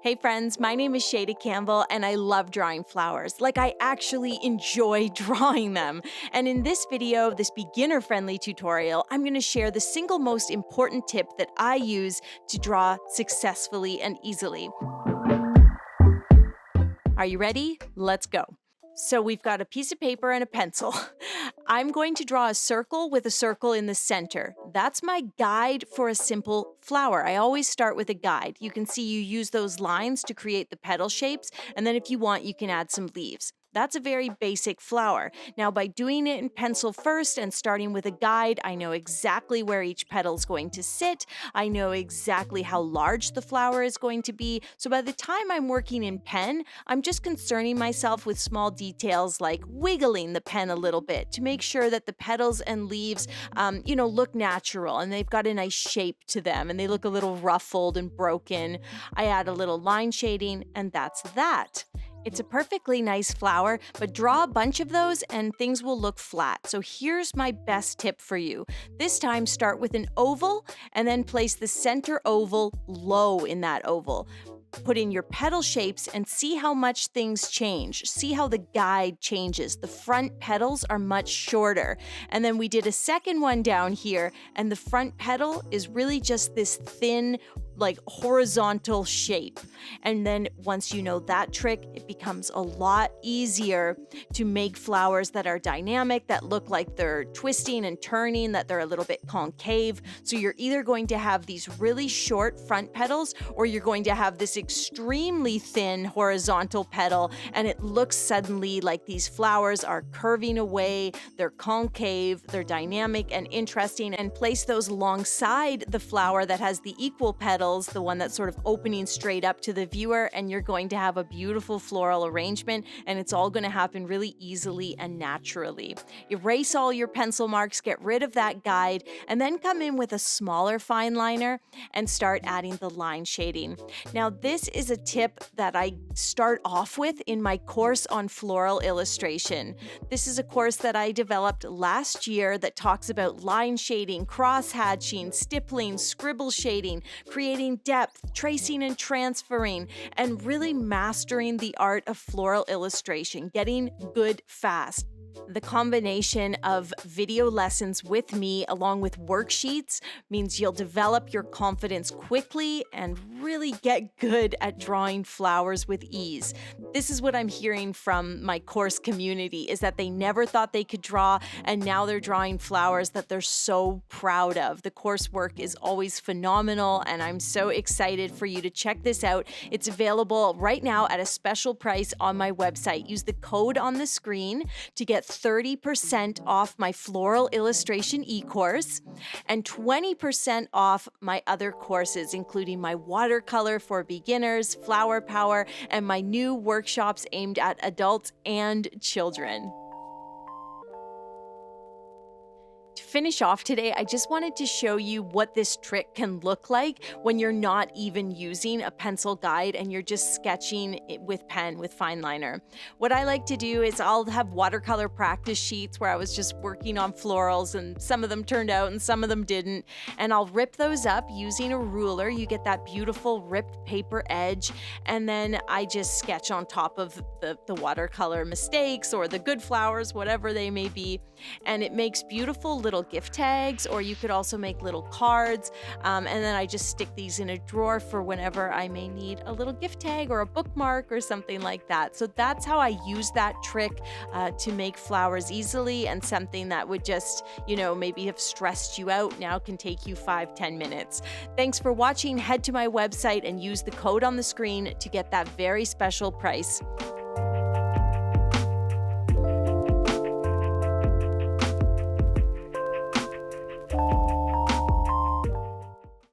Hey friends, my name is Shayda Campbell and I love drawing flowers. Like I actually enjoy drawing them. And in this video, this beginner-friendly tutorial, I'm going to share the single most important tip that I use to draw successfully and easily. Are you ready? Let's go. So we've got a piece of paper and a pencil. I'm going to draw a circle with a circle in the center. That's my guide for a simple flower. I always start with a guide. You can see you use those lines to create the petal shapes, and then if you want, you can add some leaves. That's a very basic flower. Now, by doing it in pencil first and starting with a guide, I know exactly where each petal is going to sit. I know exactly how large the flower is going to be. So by the time I'm working in pen, I'm just concerning myself with small details like wiggling the pen a little bit to make sure that the petals and leaves, look natural and they've got a nice shape to them and they look a little ruffled and broken. I add a little line shading and that's that. It's a perfectly nice flower, but draw a bunch of those and things will look flat. So here's my best tip for you. This time, start with an oval and then place the center oval low in that oval. Put in your petal shapes and see how much things change. See how the guide changes. The front petals are much shorter. And then we did a second one down here, and the front petal is really just this thin, horizontal shape. And then once you know that trick, it becomes a lot easier to make flowers that are dynamic, that look like they're twisting and turning, that they're a little bit concave. So you're either going to have these really short front petals or you're going to have this extremely thin horizontal petal, and it looks suddenly like these flowers are curving away, they're concave, they're dynamic and interesting, and place those alongside the flower that has the equal petals, the one that's sort of opening straight up to the viewer, and you're going to have a beautiful floral arrangement, and it's all going to happen really easily and naturally. Erase all your pencil marks, get rid of that guide, and then come in with a smaller fine liner and start adding the line shading. Now, this is a tip that I start off with in my course on floral illustration. This is a course that I developed last year that talks about line shading, cross hatching, stippling, scribble shading, creating depth, tracing and transferring, and really mastering the art of floral illustration, getting good fast. The combination of video lessons with me along with worksheets means you'll develop your confidence quickly and really get good at drawing flowers with ease. This is what I'm hearing from my course community, is that they never thought they could draw, and now they're drawing flowers that they're so proud of. The coursework is always phenomenal, and I'm so excited for you to check this out. It's available right now at a special price on my website. Use the code on the screen to get 30% off my floral illustration e-course and 20% off my other courses, including my watercolor for beginners, flower power, and my new workshops aimed at adults and children. To finish off today, I just wanted to show you what this trick can look like when you're not even using a pencil guide and you're just sketching it with pen, with fine liner. What I like to do is I'll have watercolor practice sheets where I was just working on florals, and some of them turned out and some of them didn't. And I'll rip those up using a ruler. You get that beautiful ripped paper edge, and then I just sketch on top of the watercolor mistakes or the good flowers, whatever they may be. And it makes beautiful little gift tags, or you could also make little cards, and then I just stick these in a drawer for whenever I may need a little gift tag or a bookmark or something like that. So that's how I use that trick to make flowers easily, and something that would just, maybe have stressed you out now can take you 5-10 minutes. Thanks for watching. Head to my website and use the code on the screen to get that very special price.